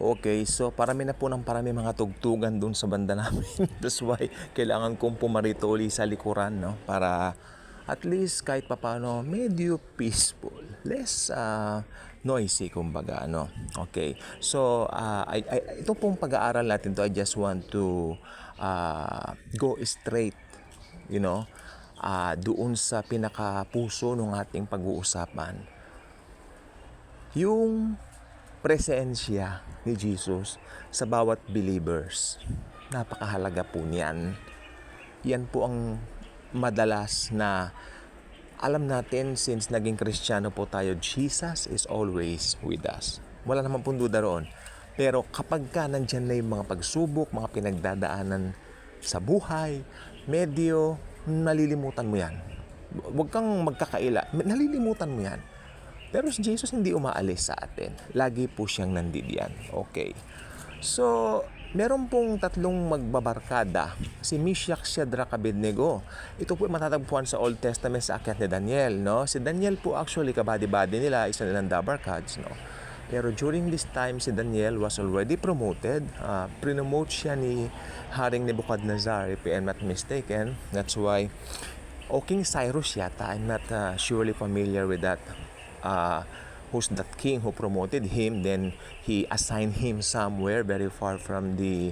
Okay, so parami na po ng parami mga tugtugan dun sa banda namin. That's why kailangan kong pumarito uli sa likuran, no? Para at least kahit papano medyo peaceful. Less noisy, kumbaga, no? Okay, so ito pong pag-aaral natin to, I just want to go straight, you know, doon sa pinakapuso ng ating pag-uusapan. Yung presensya ni Jesus sa bawat believers. Napakahalaga po niyan. Yan po ang madalas na alam natin since naging Kristiyano po tayo, Jesus is always with us. Wala naman pong duda roon. Pero kapag ka nandyan na yung mga pagsubok, mga pinagdadaanan sa buhay, medyo nalilimutan mo yan. Huwag kang magkakaila. Nalilimutan mo yan. Pero si Jesus hindi umaalis sa atin. Lagi po siyang nandidiyan. Okay. So, meron pong tatlong magbabarkada. Si Meshach, Shadrach, Abednego. Ito po matatagpuan sa Old Testament sa akyat ni Daniel, no? Si Daniel po actually kabady-bady nila, isa nilang dabarkads, no? Pero during this time, si Daniel was already promoted. Promote siya ni Haring Nebuchadnezzar, if I'm not mistaken. That's why, o King Cyrus yata, I'm not surely familiar with that. Who's that king who promoted him, then he assigned him somewhere very far from the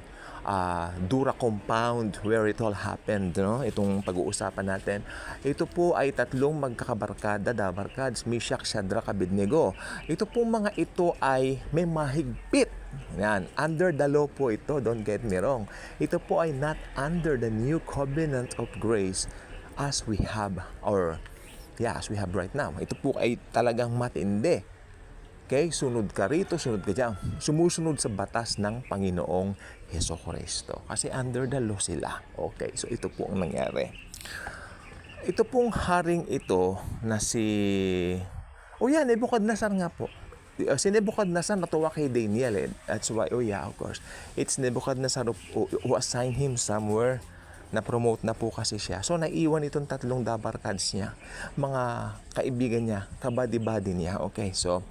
Dura compound where it all happened, no? Itong pag-uusapan natin. Ito po ay tatlong magkakabarkada, dabarkads, Meshach, Shadrach, Abednego. Ito po mga ito ay may mahigpit. Yan, under the law po ito, don't get me wrong. Ito po ay not under the new covenant of grace as we have as we have right now. Ito po ay talagang matindi. Okay? Sunod ka rito, sunod ka dyan. Sumusunod sa batas ng Panginoong Hesukristo. Kasi under the law sila. Okay, so ito po ang nangyari. Ito pong haring ito na Nebuchadnezzar nga po. Si Nebuchadnezzar natuwa kay Daniel. That's why, of course. It's Nebuchadnezzar who assigned him somewhere. Na-promote na po kasi siya. So, naiwan itong tatlong dabarkads niya. Mga kaibigan niya, kabady-bady niya. Okay, so,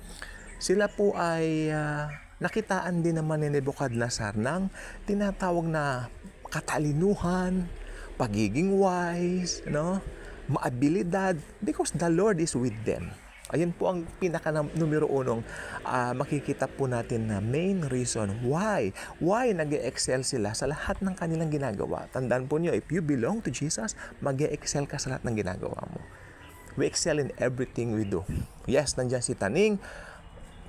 sila po ay nakitaan din naman ni Nebuchadnezzar ng tinatawag na katalinuhan, pagiging wise, no? Maabilidad, because the Lord is with them. Ayun po ang pinaka numero unong makikita po natin na main reason why nag-excel sila sa lahat ng kanilang ginagawa. Tandaan po niyo, if you belong to Jesus, mag-excel ka sa lahat ng ginagawa mo. We excel in everything we do. Yes, nandiyan si Taning,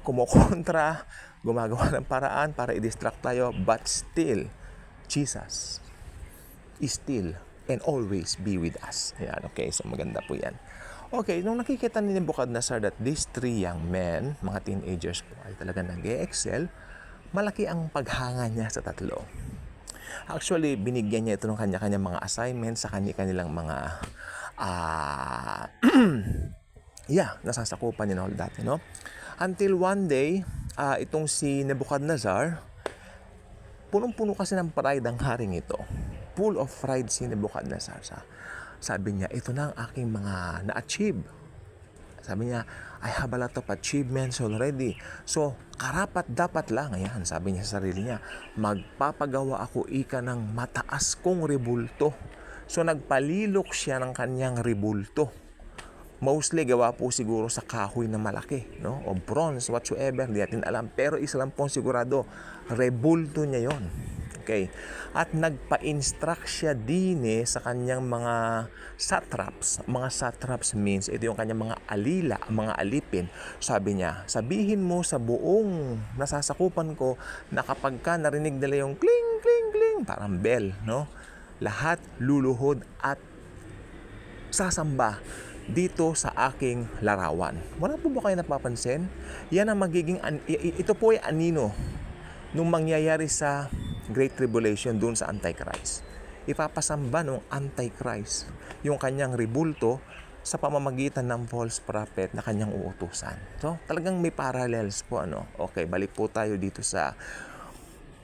kumukontra, gumagawa ng paraan para i-distract tayo, but still, Jesus is still and always be with us. Yan, okay, so maganda po yan. Okay, nung nakikita ni Nebuchadnezzar that these three young men, mga teenagers po, ay talaga nag-excel, malaki ang paghanga niya sa tatlo. Actually, binigyan niya ito ng kanya-kanyang mga assignments sa kanilang mga nasasakupan niya all that, no? Until one day, itong si Nebuchadnezzar, punong-puno kasi ng pride ang haring ito. Full of pride si Nebuchadnezzar. Sabi niya, ito na ang aking mga na-achieve. Sabi niya, I have a lot of achievements already. So, karapat dapat lang, ayan, sabi niya sa sarili niya, magpapagawa ako ika ng mataas kong rebulto. So, nagpalilok siya ng kanyang rebulto. Mostly, gawa po siguro sa kahoy na malaki, no? O bronze, whatsoever, hindi natin alam. Pero isa lang pong sigurado, rebulto niya yon. Okay. At nagpa-instruct siya din sa kanyang mga satraps. Mga satraps means, ito yung kanyang mga alila, mga alipin. Sabi niya, sabihin mo sa buong nasasakupan ko na kapag ka narinig nila yung kling, kling, kling, parang bell, no? Lahat luluhod at sasamba dito sa aking larawan. Wala po ba kayo napapansin? Yan ang magiging, ito po ay anino nung mangyayari sa Great Tribulation doon sa Antichrist. Ipapasamba ng Antichrist yung kanyang rebulto sa pamamagitan ng false prophet na kanyang uutusan. So, talagang may parallels po, ano? Okay, balik po tayo dito sa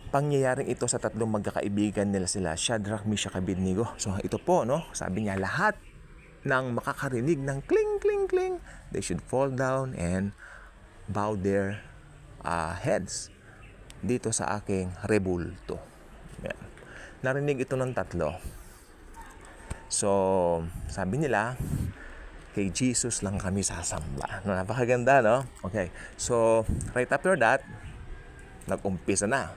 pangyayaring ito sa tatlong magkakaibigan nila sila, Shadrach, Meshach, Abednego. So, ito po, no? Sabi niya, lahat ng makakarinig ng kling, kling, kling, they should fall down and bow their heads. dito sa aking rebulto. Yan. Narinig ito ng tatlo. So, sabi nila, kay Jesus lang kami sasamba. No, napakaganda, no? Okay. So, right after that, nag-umpisa na.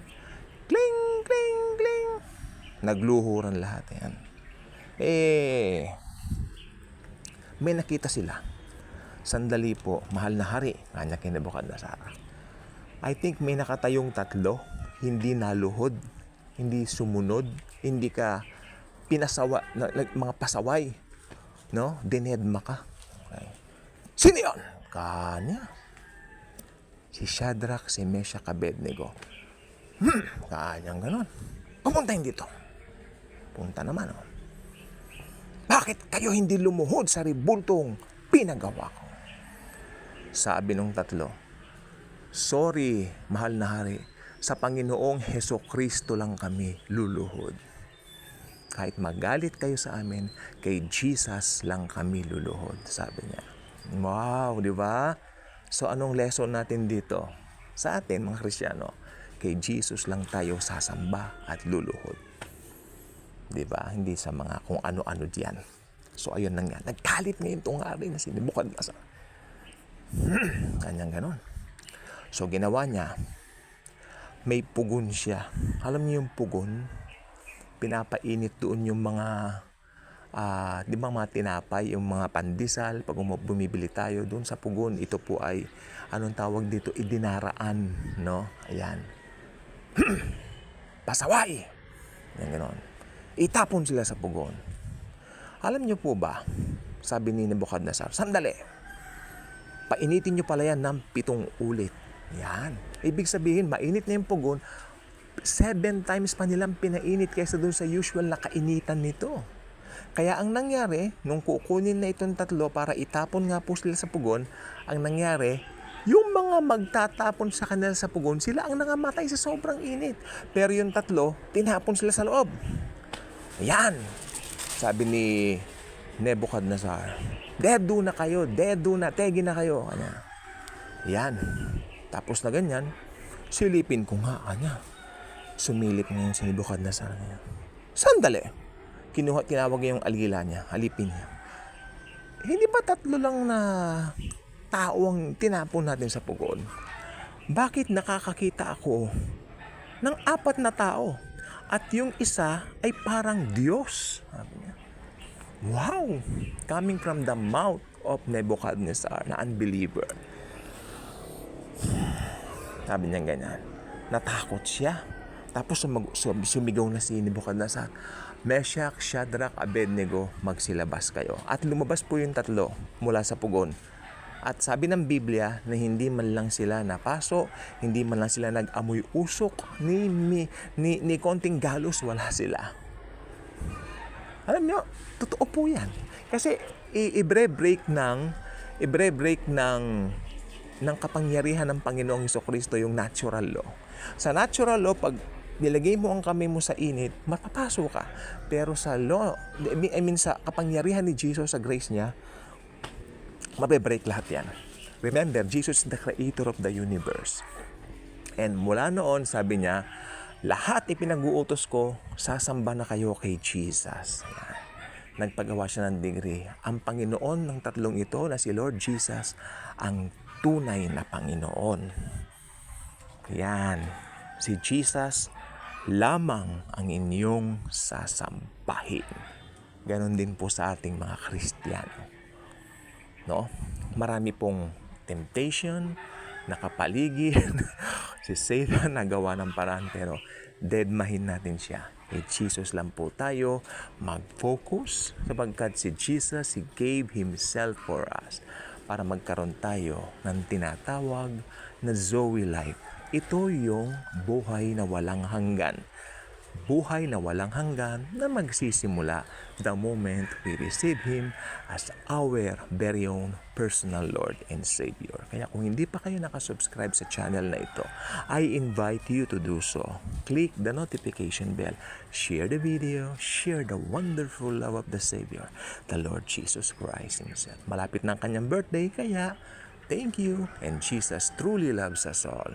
Kling, kling, kling. Nagluhuran lahat. Yan. May nakita sila. Sandali po, mahal na hari. Kanya kay Nebuchadnezzar. I think may nakatayong tatlo. Hindi naluhod. Hindi sumunod. Hindi ka pinasawa, mga pasaway. No? Dinedma ka. Okay. Sino yun? Kanya. Si Shadrach, si Meshach, Abednego. Kanyang ganon. Pumuntahin dito. Punta naman. Oh. Bakit kayo hindi lumuhod sa ribultong pinagawa ko? Sabi nung tatlo, sorry, mahal na hari. Sa Panginoong Hesukristo lang kami luluhod. Kahit magalit kayo sa amin, kay Jesus lang kami luluhod, sabi niya. Wow, di ba? So anong lesson natin dito? Sa atin, mga Kristiyano, kay Jesus lang tayo sasamba at luluhod. Di ba? Hindi sa mga kung ano-ano diyan. So ayun na nga, nagkalit ngayon itong hari na si Nebuchadnezzar. Kanyang ganon. So ginawa niya, may pugon siya. Alam niyo yung pugon? Pinapainit doon yung mga di ba mga tinapay, yung mga pandesal, pag bumibili tayo doon sa pugon, ito po ay anong tawag dito, idinaraan, no? Ayan. Pasaway. Yan ganon. Itapon sila sa pugon. Alam niyo po ba, sabi ni Nebuchadnezzar, sandali. Painitin niyo pala yan ng 7 ulit. Yan. Ibig sabihin, mainit na yung pugon, 7 times pa nilang pinainit kaysa doon sa usual na kainitan nito. Kaya ang nangyari, nung kukunin na itong tatlo para itapon nga po sila sa pugon, ang nangyari, yung mga magtatapon sa kanila sa pugon, sila ang nangamatay sa sobrang init. Pero yung tatlo, tinapon sila sa loob. Ayan. Sabi ni Nebuchadnezzar, dedo na kayo, tegi na kayo. Ayan. Tapos na ganyan, silipin ko nga, Sumilip ngayon si Nebuchadnezzar niya. Sandali. Tinawag niya yung alila niya. Alipin niya. Hindi ba 3 lang na tao ang tinapon natin sa pugon? Bakit nakakakita ako ng 4 na tao? At yung isa ay parang Diyos. Sabi niya. Wow! Coming from the mouth of Nebuchadnezzar na unbeliever. Sabi niya ganyan. Natakot siya. Tapos sumigaw na si Nebuchadnezzar, Meshach, Shadrach, Abednego, magsilabas kayo. At lumabas po yung 3 mula sa pugon. At sabi ng Biblia na hindi man lang sila napaso, hindi man lang sila nag-amoy usok, ni konting galos, wala sila. Alam niyo, totoo po yan. Kasi i-break ng kapangyarihan ng Panginoong Hesukristo yung natural law. Sa natural law, pag nilagay mo ang kamay mo sa init, mapapaso ka. Pero sa law, sa kapangyarihan ni Jesus, sa grace niya, mabe-break lahat yan. Remember, Jesus is the creator of the universe. And mula noon, sabi niya, lahat ipinag-uutos ko, sasamba na kayo kay Jesus. Yan. Nagpagawa siya ng degree. Ang Panginoon ng 3 ito na si Lord Jesus, ang tunay na Panginoon. Yan. Si Jesus lamang ang inyong sasambahin. Ganon din po sa ating mga Kristiyano. No? Marami pong temptation, nakapaligid, si Satan nagawa ng paraan, pero deadmahin natin siya. Kay Jesus lang po tayo mag-focus sapagkat si Jesus, He gave Himself for us para magkaroon tayo ng tinatawag na Zoe life. Ito yung buhay na walang hanggan. Buhay na walang hanggan na magsisimula the moment we receive Him as our very own personal Lord and Savior. Kaya kung hindi pa kayo nakasubscribe sa channel na ito, I invite you to do so. Click the notification bell, share the video, share the wonderful love of the Savior, the Lord Jesus Christ Himself. Malapit na ang kanyang birthday, kaya thank you, and Jesus truly loves us all.